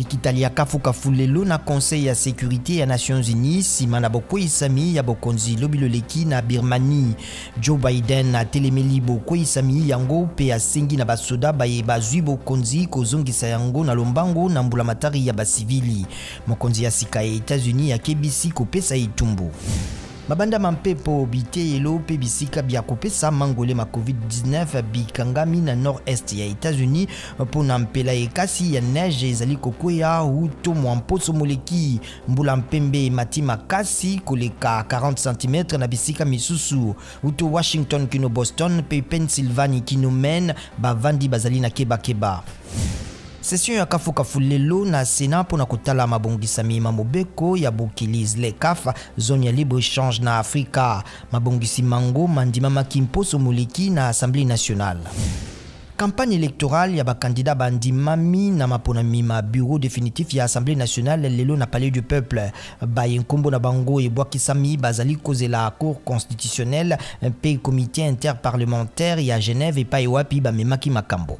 Likitalia kafu lelo na Conseil ya Sécurité ya Nations Unies sima na bokwei ya bokonzi lobiloleki na Birmanie. Joe Biden na telemeli bokwei yango pe asengi na basoda baye bazwi bokonzi kozongisa yango na lombango na mbula matari ya basivili. Mokonzi ya sika ya États-Unis ya kebisi kopesa itumbu. Mabanda mampepo biteyelo pe bisika bia kopesa mangole ma COVID-19 bikangami na nord-est ya États-Unis pona mpela ekasi ya neige ezali kokwea uto mwamposo moleki mbula mpembe mati makasi koleka 40 cm na bisika misusu uto Washington kino Boston pe Pennsylvania kino Maine bavandi bazali na keba. Session ya kafu lelo na Sénat pona kotala mabongisami mobeko ya Bokiliz le CAF zone ya libre échange na Afrika mabongisi mango mandima makimposo moleki na Assemblée nationale. Campagne électorale ya bakandida bandimami na maponami ma bureau définitif ya Assemblée nationale lelo na Palais du Peuple bayenkombo na bango ebwakisami bazali kozela cour constitutionnelle pe comité interparlementaire ya Genève et pa ewapi bamemaki makambo.